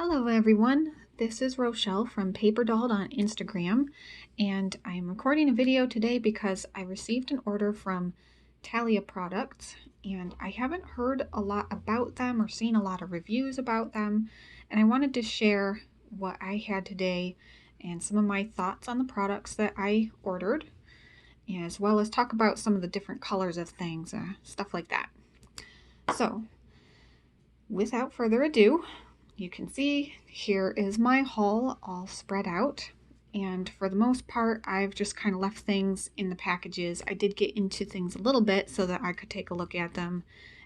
Hello everyone, this is Rochelle from Paperdolled on Instagram, and I'm recording a video today because I received an order from Talia Products, and I haven't heard a lot about them or seen a lot of reviews about them, and I wanted to share what I had today and some of my thoughts on the products that I ordered, as well as talk about some of the different colors of things, stuff like that. So, without further ado, you can see here is my haul all spread out, and for the most part I've just kind of left things in the packages. I did get into things a little bit so that I could take a look at them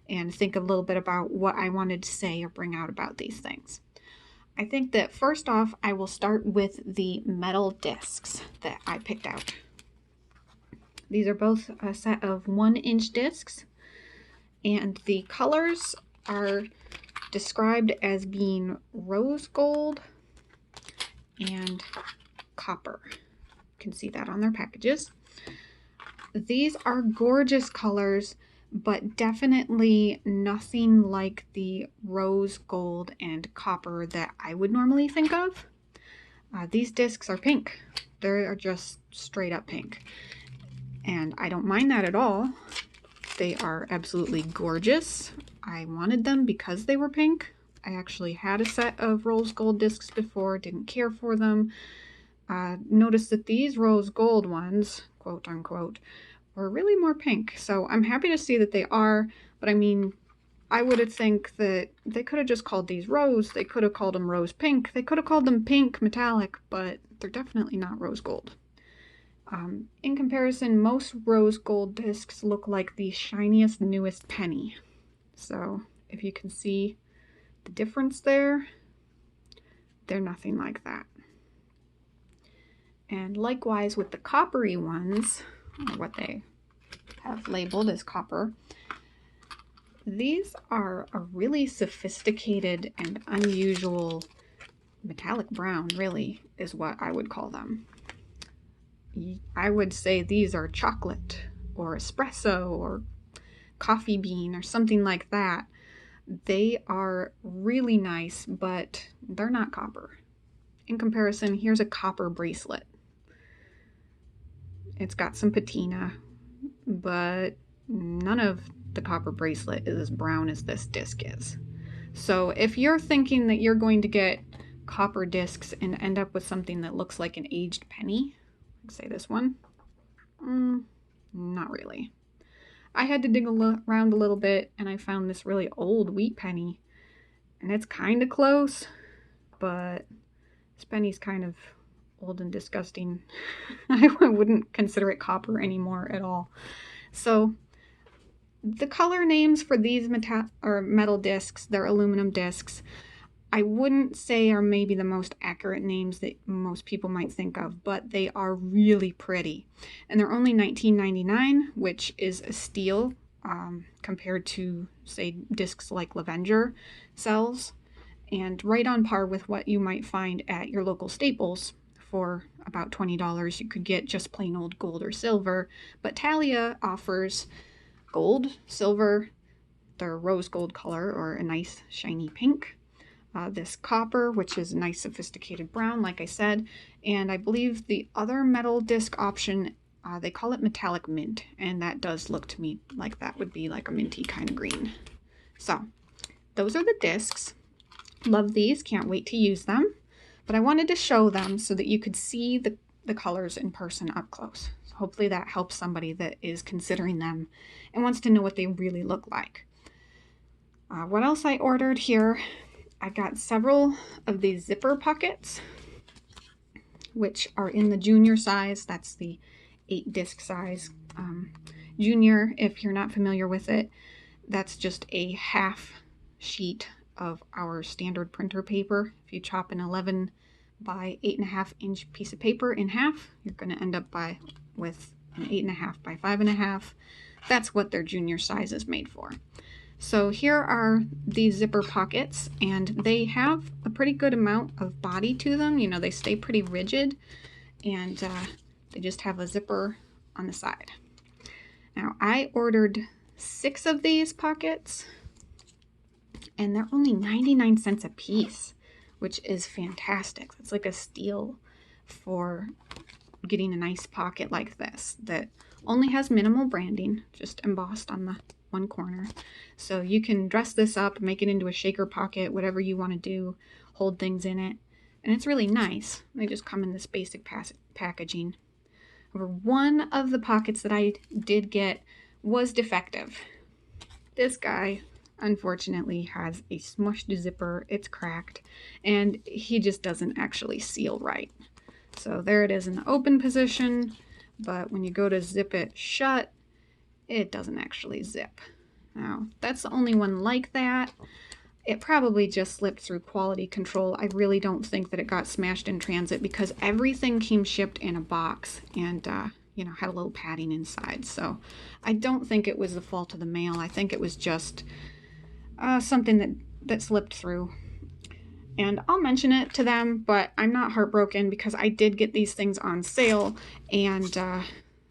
and think a little bit about what I wanted to say or bring out about these things. I think that first off I will start with the metal discs that I picked out. These are both a set of 1-inch discs, and the colors are described as being rose gold and copper. You can see that on their packages. These are gorgeous colors, but definitely nothing like the rose gold and copper that I would normally think of. These discs are pink. They are just straight up pink, and I don't mind that at all. They are absolutely gorgeous. I wanted them because they were pink. I actually had a set of rose gold discs before, didn't care for them. Noticed that these rose gold ones, quote unquote, were really more pink. So I'm happy to see that they are, but I mean, I would think that they could have just called these rose. They could have called them rose pink. They could have called them pink metallic, but they're definitely not rose gold. In comparison, most rose gold discs look like the shiniest, newest penny. So if you can see the difference there, they're nothing like that. And likewise with the coppery ones, or what they have labeled as copper, these are a really sophisticated and unusual metallic brown, really, is what I would call them. I would say these are chocolate or espresso or coffee bean or something like that. They are really nice, but they're not copper. In comparison, here's a copper bracelet. It's got some patina, but none of the copper bracelet is as brown as this disc is. So if you're thinking that you're going to get copper discs and end up with something that looks like an aged penny, say this one, not really. I had to dig around a little bit, and I found this really old wheat penny, and it's kind of close, but this penny's kind of old and disgusting. I wouldn't consider it copper anymore at all. So the color names for these metal discs, they're aluminum discs, I wouldn't say are maybe the most accurate names that most people might think of, but they are really pretty. And they're only $19.99, which is a steal compared to, say, discs like Levenger sells, and right on par with what you might find at your local Staples. For about $20, you could get just plain old gold or silver, but Talia offers gold, silver, their rose gold color, or a nice shiny pink. This copper, which is a nice sophisticated brown, like I said, and I believe the other metal disc option, they call it metallic mint, and that does look to me like that would be like a minty kind of green. So those are the discs. Love these, can't wait to use them, but I wanted to show them so that you could see the colors in person up close. So hopefully that helps somebody that is considering them and wants to know what they really look like. What else I ordered here? I got several of these zipper pockets, which are in the junior size. That's the 8-disc size. Junior, if you're not familiar with it, that's just a half sheet of our standard printer paper. If you chop an 11 by 8.5 inch piece of paper in half, you're going to end up with an 8.5 by 5.5. That's what their junior size is made for. So here are these zipper pockets, and they have a pretty good amount of body to them. You know, they stay pretty rigid, and they just have a zipper on the side. Now, I ordered 6 of these pockets, and they're only 99 cents a piece, which is fantastic. It's like a steal for getting a nice pocket like this that only has minimal branding, just embossed on the one corner. So you can dress this up, make it into a shaker pocket, whatever you want to do, hold things in it. And it's really nice. They just come in this basic packaging. However, one of the pockets that I did get was defective. This guy, unfortunately, has a smushed zipper. It's cracked, and he just doesn't actually seal right. So there it is in the open position, but when you go to zip it shut, it doesn't actually zip. Now, that's the only one like that. It probably just slipped through quality control. I really don't think that it got smashed in transit because everything came shipped in a box and, you know, had a little padding inside. So I don't think it was the fault of the mail. I think it was just something that slipped through. And I'll mention it to them, but I'm not heartbroken because I did get these things on sale and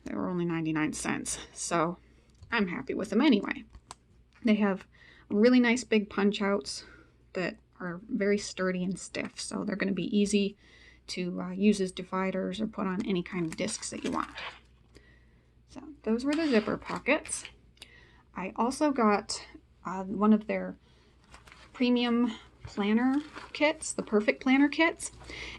they were only 99 cents. So I'm happy with them anyway. They have really nice big punch outs that are very sturdy and stiff, so they're going to be easy to use as dividers or put on any kind of discs that you want. So those were the zipper pockets. I also got one of their premium planner kits, the Perfect Planner kits,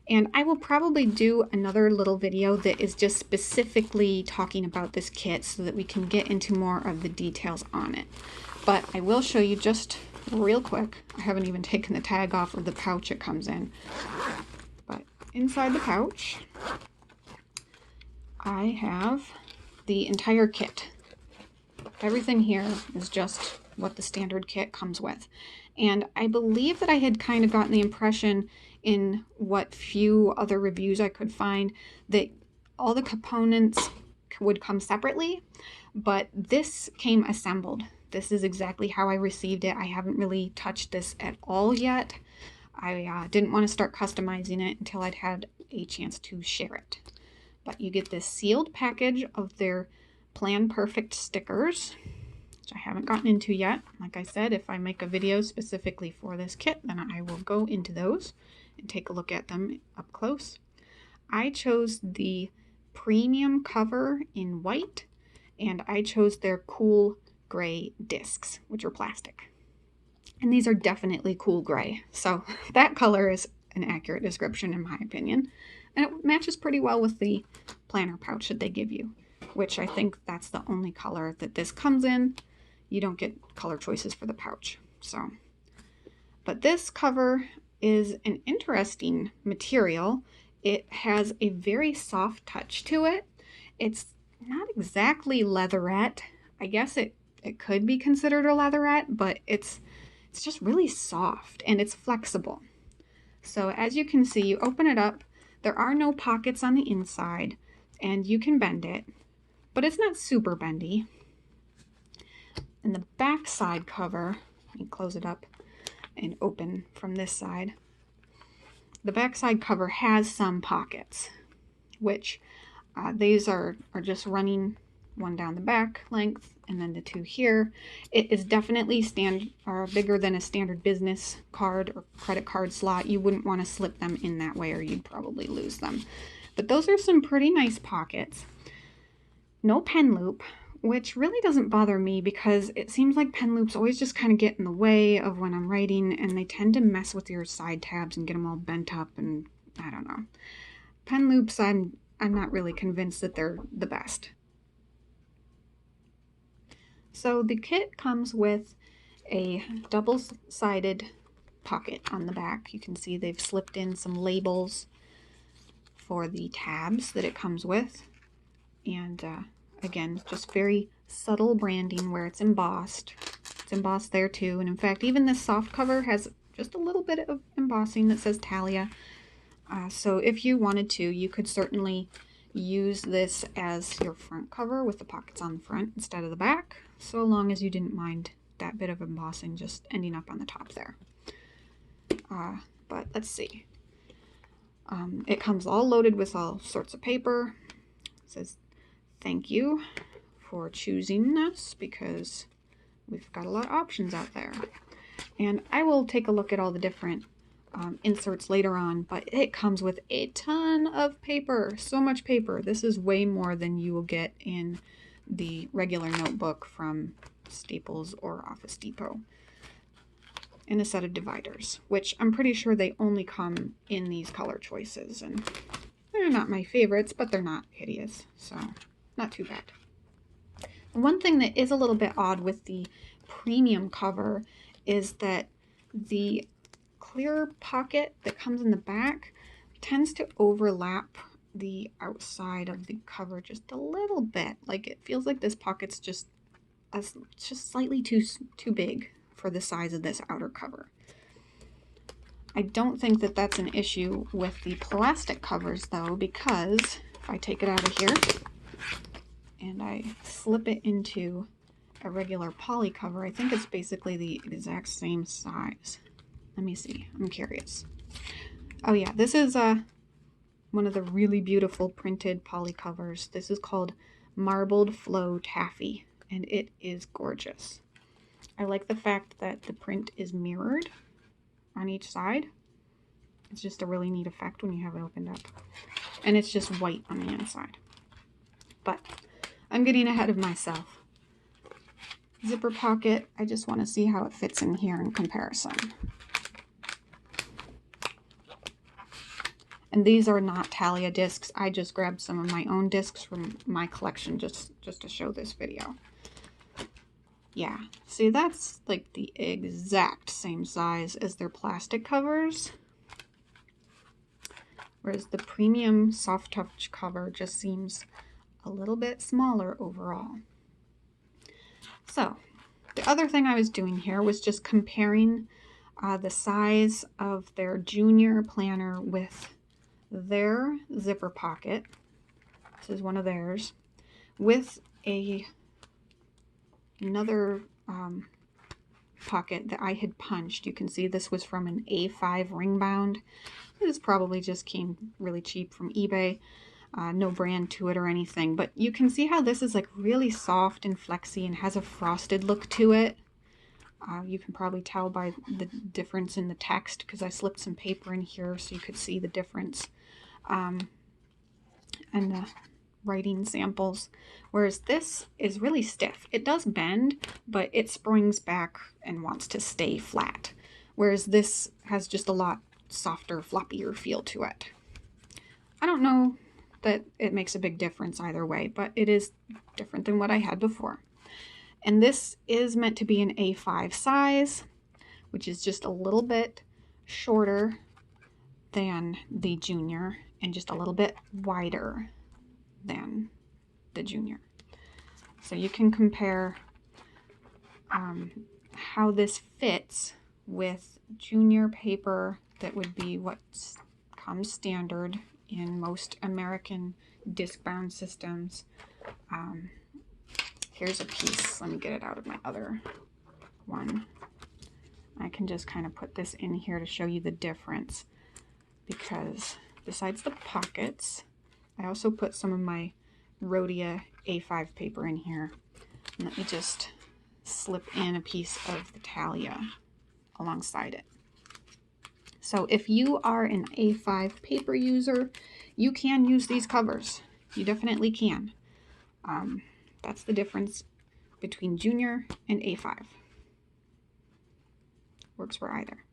and I will probably do another little video that is just specifically talking about this kit so that we can get into more of the details on it. But I will show you just real quick. I haven't even taken the tag off of the pouch it comes in. But inside the pouch, I have the entire kit. Everything here is just what the standard kit comes with. And I believe that I had kind of gotten the impression in what few other reviews I could find that all the components would come separately, but this came assembled. This is exactly how I received it. I haven't really touched this at all yet. I didn't want to start customizing it until I'd had a chance to share it. But you get this sealed package of their Plan Perfect stickers, which I haven't gotten into yet. Like I said, if I make a video specifically for this kit, then I will go into those and take a look at them up close. I chose the premium cover in white, and I chose their cool gray discs, which are plastic. And these are definitely cool gray. So that color is an accurate description in my opinion. And it matches pretty well with the planner pouch that they give you, which I think that's the only color that this comes in. You don't get color choices for the pouch. So, but this cover is an interesting material. It has a very soft touch to it. It's not exactly leatherette. I guess it could be considered a leatherette, but it's just really soft and it's flexible. So as you can see, you open it up, there are no pockets on the inside and you can bend it, but it's not super bendy. And the back side cover, let me close it up and open from this side. The back side cover has some pockets, which these are just running one down the back length and then the two here. It is definitely bigger than a standard business card or credit card slot. You wouldn't want to slip them in that way or you'd probably lose them. But those are some pretty nice pockets. No pen loop, which really doesn't bother me because it seems like pen loops always just kind of get in the way of when I'm writing and they tend to mess with your side tabs and get them all bent up and I don't know. Pen loops, I'm not really convinced that they're the best. So the kit comes with a double-sided pocket on the back. You can see they've slipped in some labels for the tabs that it comes with. And again, just very subtle branding where it's embossed. It's embossed there too. And in fact, even this soft cover has just a little bit of embossing that says Talia. So if you wanted to, you could certainly use this as your front cover with the pockets on the front instead of the back, so long as you didn't mind that bit of embossing just ending up on the top there. But let's see. It comes all loaded with all sorts of paper. It says, thank you for choosing us because we've got a lot of options out there. And I will take a look at all the different inserts later on, but it comes with a ton of paper, so much paper. This is way more than you will get in the regular notebook from Staples or Office Depot. And a set of dividers, which I'm pretty sure they only come in these color choices, and they're not my favorites, but they're not hideous, so not too bad. One thing that is a little bit odd with the premium cover is that the clear pocket that comes in the back tends to overlap the outside of the cover just a little bit. Like, it feels like this pocket's just slightly too big for the size of this outer cover. I don't think that that's an issue with the plastic covers though, because if I take it out of here and I slip it into a regular poly cover, I think it's basically the exact same size. Let me see, I'm curious. Oh yeah, this is one of the really beautiful printed poly covers. This is called Marbled Flow Taffy, and it is gorgeous. I like the fact that the print is mirrored on each side. It's just a really neat effect when you have it opened up. And it's just white on the inside. But I'm getting ahead of myself. Zipper pocket, I just want to see how it fits in here in comparison. And these are not Talia discs. I just grabbed some of my own discs from my collection just to show this video. Yeah, see, that's like the exact same size as their plastic covers. Whereas the premium soft touch cover just seems a little bit smaller overall. So, the other thing I was doing here was just comparing the size of their junior planner with their zipper pocket. This is one of theirs, with another pocket that I had punched. You can see this was from an A5 ring bound. This probably just came really cheap from eBay. No brand to it or anything, but you can see how this is like really soft and flexy and has a frosted look to it. You can probably tell by the difference in the text because I slipped some paper in here so you could see the difference. And the writing samples, whereas this is really stiff. It does bend, but it springs back and wants to stay flat, whereas this has just a lot softer, floppier feel to it. I don't know that it makes a big difference either way, but it is different than what I had before. And this is meant to be an A5 size, which is just a little bit shorter than the junior and just a little bit wider than the junior. So you can compare how this fits with junior paper that would be what comes standard in most American disc-bound systems. Here's a piece. Let me get it out of my other one. I can just kind of put this in here to show you the difference, because besides the pockets, I also put some of my Rhodia A5 paper in here. And let me just slip in a piece of the Talia alongside it. So if you are an A5 paper user, you can use these covers. You definitely can. That's the difference between junior and A5. Works for either.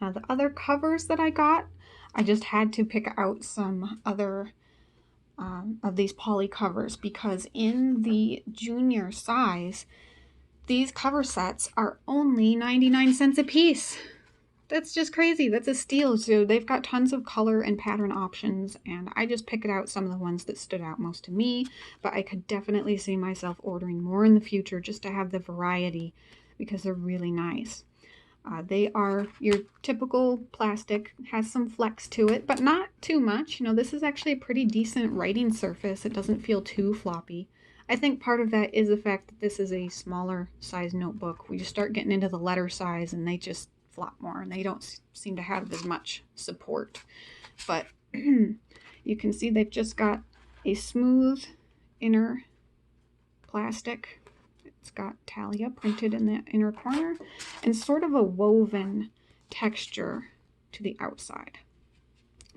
Now the other covers that I got, I just had to pick out some other of these poly covers, because in the junior size, these cover sets are only 99 cents a piece. That's just crazy. That's a steal. So they've got tons of color and pattern options, and I just picked out some of the ones that stood out most to me, but I could definitely see myself ordering more in the future just to have the variety, because they're really nice. They are your typical plastic, has some flex to it, but not too much. You know, this is actually a pretty decent writing surface. It doesn't feel too floppy. I think part of that is the fact that this is a smaller size notebook. We just start getting into the letter size and they just flop more, and they don't seem to have as much support. But you can see they've just got a smooth inner plastic. It's got Talia printed in the inner corner, and sort of a woven texture to the outside.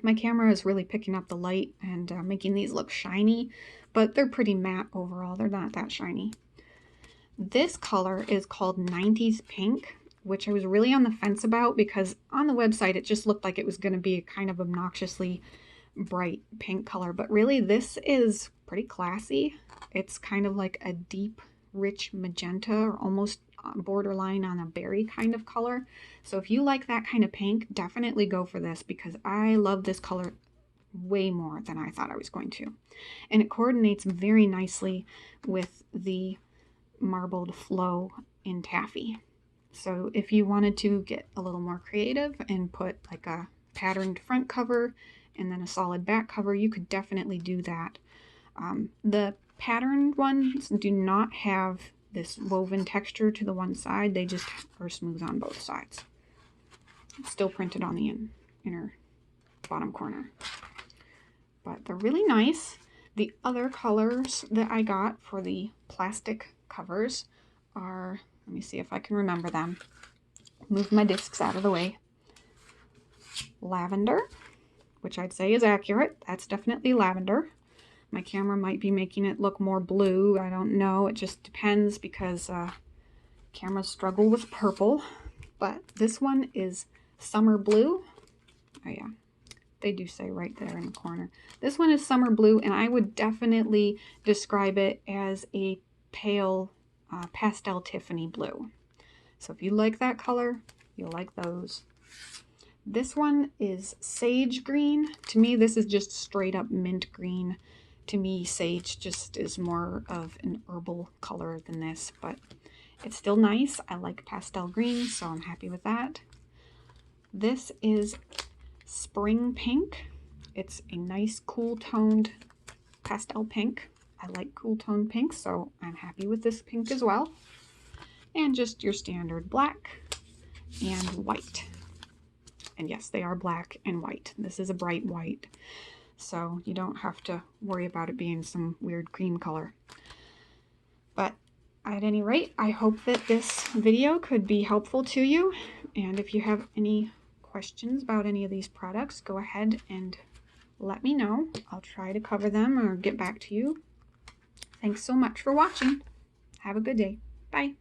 My camera is really picking up the light and making these look shiny, but they're pretty matte overall. They're not that shiny. This color is called 90s Pink, which I was really on the fence about because on the website it just looked like it was going to be a kind of obnoxiously bright pink color, but really this is pretty classy. It's kind of like a deep, rich magenta, or almost borderline on a berry kind of color. So if you like that kind of pink, definitely go for this because I love this color way more than I thought I was going to. And it coordinates very nicely with the marbled flow in taffy. So if you wanted to get a little more creative and put like a patterned front cover and then a solid back cover, you could definitely do that. The patterned ones do not have this woven texture to the one side. They just are smooth on both sides. It's still printed on the inner bottom corner. But they're really nice. The other colors that I got for the plastic covers are, let me see if I can remember them. Move my discs out of the way. Lavender, which I'd say is accurate. That's definitely lavender. My camera might be making it look more blue. I don't know. It just depends because cameras struggle with purple. But this one is summer blue. Oh yeah, they do say right there in the corner. This one is summer blue, and I would definitely describe it as a pale pastel Tiffany blue. So if you like that color, you'll like those. This one is sage green. To me, this is just straight up mint green. To me, sage just is more of an herbal color than this, but it's still nice. I like pastel green, so I'm happy with that. This is spring pink. It's a nice cool toned pastel pink. I like cool toned pink, so I'm happy with this pink as well. And just your standard black and white. And yes, they are black and white. This is a bright white, so you don't have to worry about it being some weird cream color. But at any rate, I hope that this video could be helpful to you. And if you have any questions about any of these products, go ahead and let me know. I'll try to cover them or get back to you. Thanks so much for watching. Have a good day. Bye.